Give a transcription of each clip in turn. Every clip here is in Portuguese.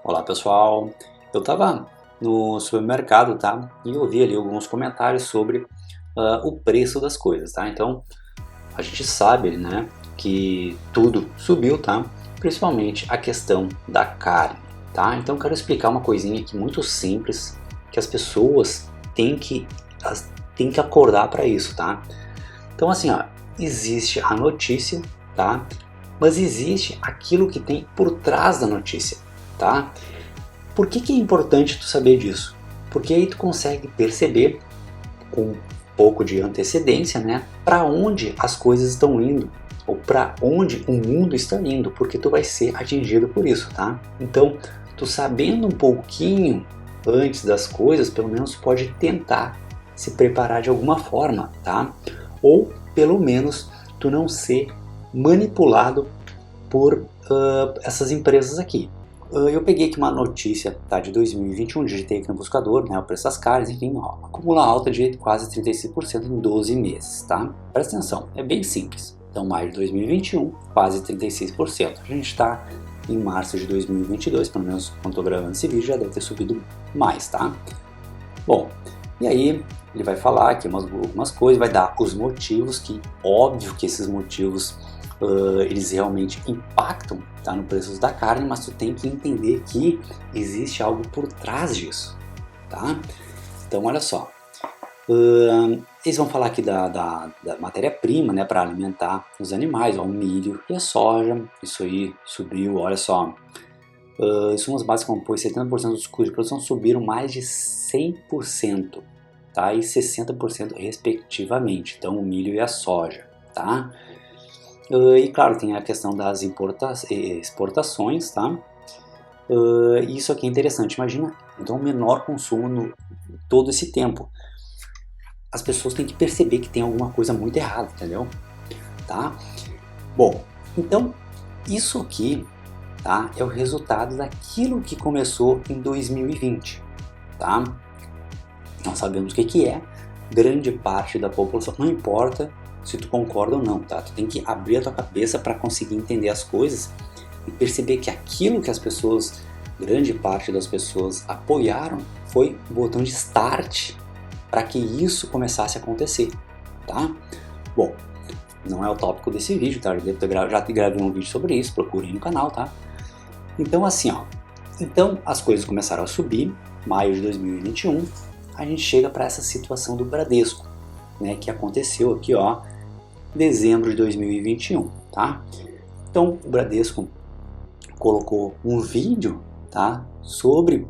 Olá pessoal, eu estava no supermercado, tá? E eu vi ali alguns comentários sobre o preço das coisas, tá? Então a gente sabe, né, que tudo subiu, tá? Principalmente a questão da carne, tá? Então eu quero explicar uma coisinha aqui muito simples que as pessoas têm que acordar para isso, tá? Então assim, ó, existe a notícia, tá? Mas existe aquilo que tem por trás da notícia, tá? Por que é importante tu saber disso? Porque aí tu consegue perceber com um pouco de antecedência, né, para onde as coisas estão indo ou para onde o mundo está indo, porque tu vai ser atingido por isso, tá? Então, tu sabendo um pouquinho antes das coisas, pelo menos pode tentar se preparar de alguma forma, tá? Ou pelo menos tu não ser manipulado por essas empresas aqui. Eu peguei aqui uma notícia, tá, de 2021, digitei aqui no buscador, né, o preço das carnes, enfim, ó, acumula alta de quase 36% em 12 meses, tá? Presta atenção, é bem simples. Então, maio de 2021, quase 36%. A gente está em março de 2022, pelo menos quando estou gravando esse vídeo, já deve ter subido mais, tá? Bom, e aí ele vai falar aqui algumas coisas, vai dar os motivos, que óbvio que esses motivos eles realmente impactam, tá, no preço da carne, mas tu tem que entender que existe algo por trás disso, tá? Então olha só, eles vão falar aqui da matéria-prima, né, para alimentar os animais, ó, o milho e a soja, isso aí subiu, olha só, insumos básicos compõem 70% dos custos de produção, subiram mais de 100%, tá, e 60% respectivamente, então o milho e a soja, tá? E claro, tem a questão das exportações, tá? Isso aqui é interessante, imagina então o menor consumo no todo esse tempo. As pessoas têm que perceber que tem alguma coisa muito errada, entendeu? Tá? Bom, então isso aqui, tá, é o resultado daquilo que começou em 2020, tá? Nós sabemos o que é, grande parte da população, não importa se tu concorda ou não, tá? Tu tem que abrir a tua cabeça para conseguir entender as coisas e perceber que aquilo que as pessoas, grande parte das pessoas apoiaram, foi o botão de start para que isso começasse a acontecer, tá? Bom, não é o tópico desse vídeo, tá? Já gravei um vídeo sobre isso, procurem no canal, tá? Então assim, ó, então as coisas começaram a subir, maio de 2021, a gente chega para essa situação do Bradesco, né, que aconteceu aqui, ó, dezembro de 2021, tá? Então o Bradesco colocou um vídeo, tá, sobre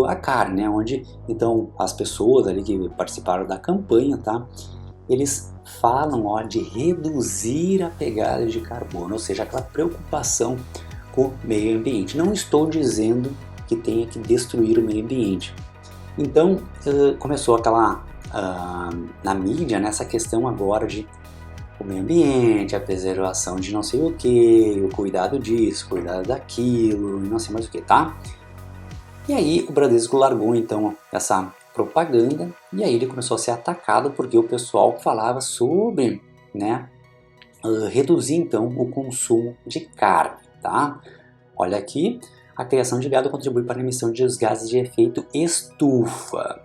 a carne, né, onde então as pessoas ali que participaram da campanha, tá, eles falam, ó, de reduzir a pegada de carbono, ou seja, aquela preocupação com o meio ambiente. Não estou dizendo que tenha que destruir o meio ambiente. Então começou aquela na mídia, nessa questão agora de o meio ambiente, a preservação de não sei o que, o cuidado disso, cuidado daquilo, não sei mais o que, tá? E aí o Bradesco largou então essa propaganda e aí ele começou a ser atacado porque o pessoal falava sobre, né, reduzir então o consumo de carne, tá? Olha aqui, a criação de gado contribui para a emissão de gases de efeito estufa,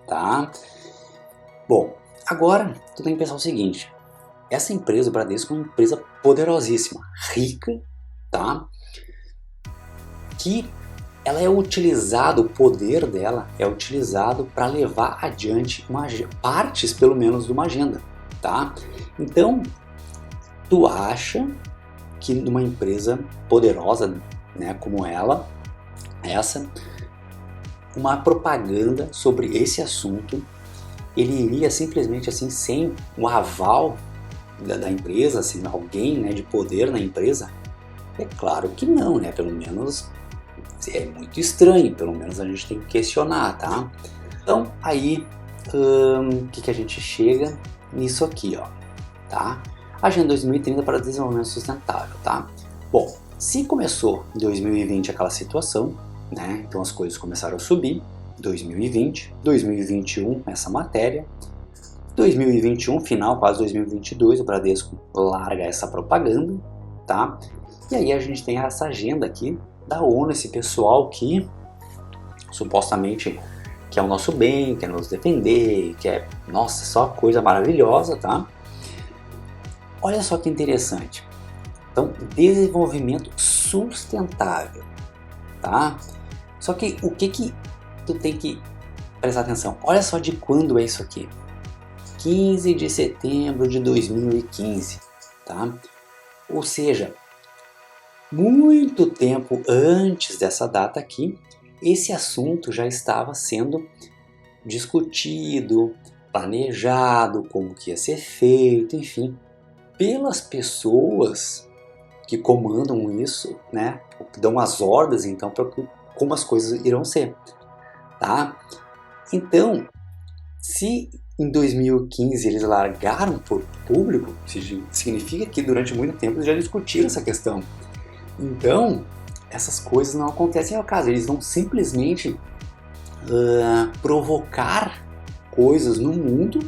tá? Bom, agora tu tem que pensar o seguinte, essa empresa, o Bradesco, é uma empresa poderosíssima, rica, tá? Que ela é utilizada, o poder dela é utilizado para levar adiante partes, pelo menos, de uma agenda, tá? Então, tu acha que numa empresa poderosa, né, como essa, uma propaganda sobre esse assunto, ele iria simplesmente assim, sem o aval da empresa, assim, alguém, né, de poder na empresa? É claro que não, né? Pelo menos é muito estranho, pelo menos a gente tem que questionar, tá? Então aí que a gente chega nisso aqui, ó, tá? Agenda 2030 para Desenvolvimento Sustentável, tá? Bom, se começou em 2020 aquela situação, né? Então as coisas começaram a subir, 2020, 2021 essa matéria, 2021, final, quase 2022, o Bradesco larga essa propaganda, tá? E aí a gente tem essa agenda aqui, da ONU, esse pessoal que supostamente quer o nosso bem, quer nos defender, quer, nossa, só coisa maravilhosa, tá? Olha só que interessante. Então, desenvolvimento sustentável, tá? Só que o que tu tem que prestar atenção? Olha só de quando é isso aqui. 15 de setembro de 2015, tá? Ou seja, muito tempo antes dessa data aqui, esse assunto já estava sendo discutido, planejado, como que ia ser feito, enfim, pelas pessoas que comandam isso, né? Que dão as ordens, então, para como as coisas irão ser, tá? Então, se em 2015 eles largaram por público, significa que durante muito tempo eles já discutiram essa questão. Então, essas coisas não acontecem ao acaso, eles vão simplesmente provocar coisas no mundo,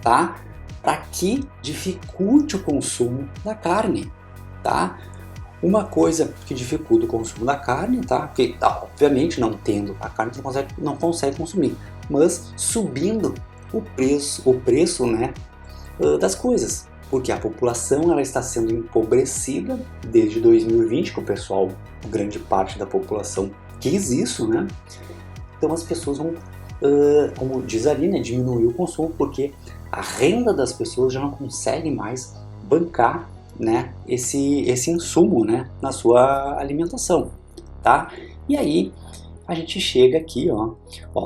tá? Para que dificulte o consumo da carne, tá? Uma coisa que dificulta o consumo da carne, tá? Porque, obviamente, não tendo a carne, você não consegue consumir, mas subindo o preço, né, das coisas, porque a população ela está sendo empobrecida desde 2020, que o pessoal, grande parte da população quis isso, né? Então as pessoas vão, como diz ali, né, diminuir o consumo, porque a renda das pessoas já não consegue mais bancar, né, esse insumo, né, na sua alimentação, tá? E aí a gente chega aqui, ó,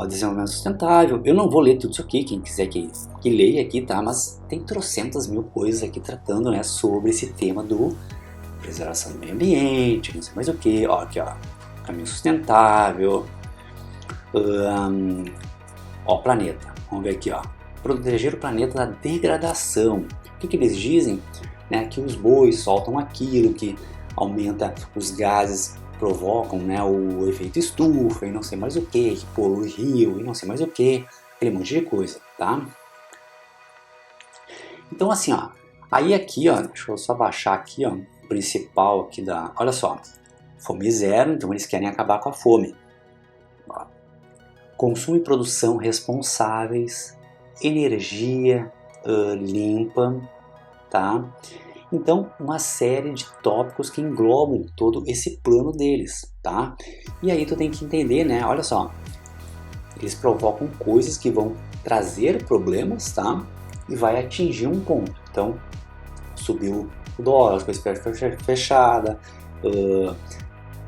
desenvolvimento sustentável. Eu não vou ler tudo isso aqui, quem quiser que leia aqui, tá? Mas tem trocentas mil coisas aqui tratando, né, sobre esse tema do preservação do meio ambiente, não sei mais o que, ó, aqui, ó, caminho sustentável, ó, planeta. Vamos ver aqui, ó, proteger o planeta da degradação. O que eles dizem? Né, que os bois soltam aquilo, que aumenta os gases, provocam, né, o efeito estufa e não sei mais o que polui rio e não sei mais o que, aquele monte de coisa, tá? Então assim, ó, aí aqui, ó, deixa eu só baixar aqui, ó, o principal aqui da, olha só, fome zero, então eles querem acabar com a fome. Ó. Consumo e produção responsáveis, energia limpa, tá? Então, uma série de tópicos que englobam todo esse plano deles, tá? E aí tu tem que entender, né? Olha só, eles provocam coisas que vão trazer problemas, tá? E vai atingir um ponto. Então, subiu o dólar, as coisas fechada,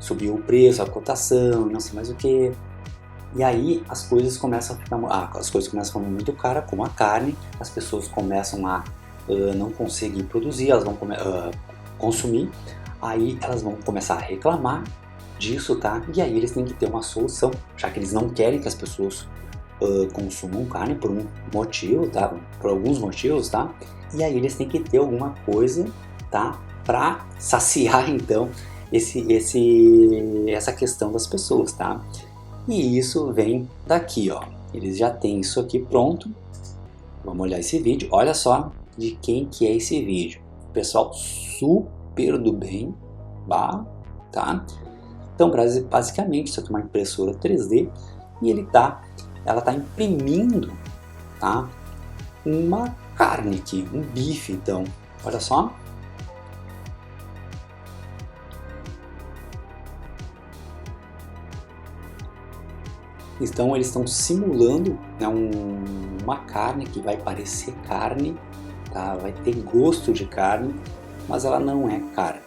subiu o preço, a cotação, não sei mais o que. E aí as coisas começam a ficar, as coisas começam a ficar muito caras, como a carne, as pessoas começam a não conseguir produzir, elas vão consumir, aí elas vão começar a reclamar disso, tá? E aí eles têm que ter uma solução, já que eles não querem que as pessoas consumam carne por um motivo, tá? Por alguns motivos, tá? E aí eles têm que ter alguma coisa, tá? Para saciar então essa questão das pessoas, tá? E isso vem daqui, ó. Eles já têm isso aqui pronto. Vamos olhar esse vídeo. Olha só de quem que é esse vídeo. Pessoal super do bem, tá? Então, basicamente, isso aqui é uma impressora 3D e ela tá imprimindo, tá? Uma carne aqui, um bife, então. Olha só. Então eles estão simulando, né, uma carne que vai parecer carne, tá? Vai ter gosto de carne, mas ela não é carne.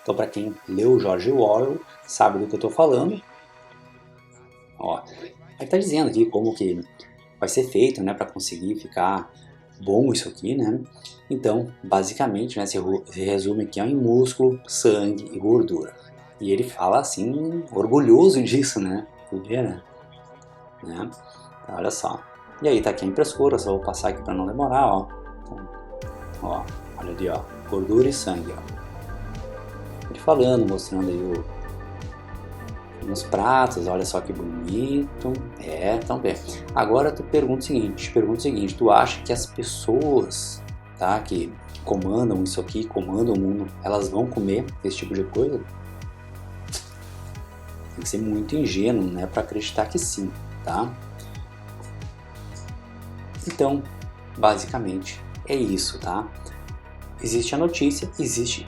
Então, para quem leu George Orwell, sabe do que eu estou falando. Ó, aí está dizendo aqui como que vai ser feito, né, para conseguir ficar bom isso aqui, né? Então, basicamente, né, se resume aqui em músculo, sangue e gordura. E ele fala assim, orgulhoso disso, né? Podia, né? Então, olha só. E aí tá aqui a impressora, só vou passar aqui para não demorar, ó. Então, ó, olha ali, ó, gordura e sangue, ó. Ele falando, mostrando aí nos pratos, olha só que bonito. Então bem. Agora te pergunto o seguinte, tu acha que as pessoas, tá, que comandam isso aqui, comandam o mundo, elas vão comer esse tipo de coisa? Tem que ser muito ingênuo, né, para acreditar que sim, tá? Então, basicamente é isso, tá? Existe a notícia, existe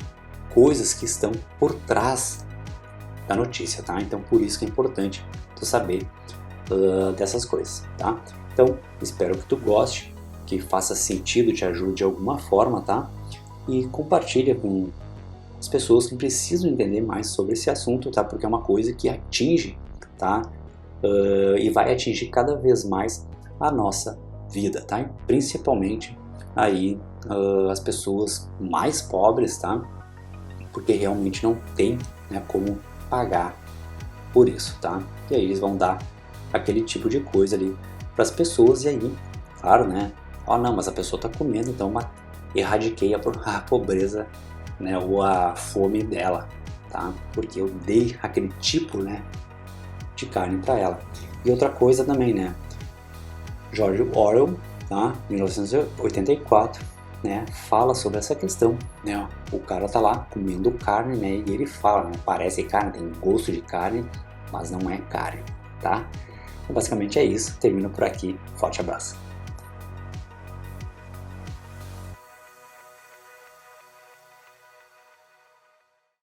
coisas que estão por trás da notícia, tá? Então, por isso que é importante tu saber dessas coisas, tá? Então, espero que tu goste, que faça sentido, te ajude de alguma forma, tá? E compartilha com as pessoas que precisam entender mais sobre esse assunto, tá? Porque é uma coisa que atinge, tá? E vai atingir cada vez mais a nossa vida, tá? E principalmente aí as pessoas mais pobres, tá? Porque realmente não tem, né, como pagar por isso, tá? E aí eles vão dar aquele tipo de coisa ali para as pessoas e aí, claro, né? Oh, não, mas a pessoa tá comendo, então erradiquei a pobreza, né? Ou a fome dela, tá? Porque eu dei aquele tipo, né, de carne para ela. E outra coisa também, né? George Orwell, tá? 1984, né? Fala sobre essa questão, né? O cara tá lá comendo carne, né? E ele fala, né? Parece carne, tem gosto de carne, mas não é carne, tá? Então, basicamente é isso. Termino por aqui. Forte abraço.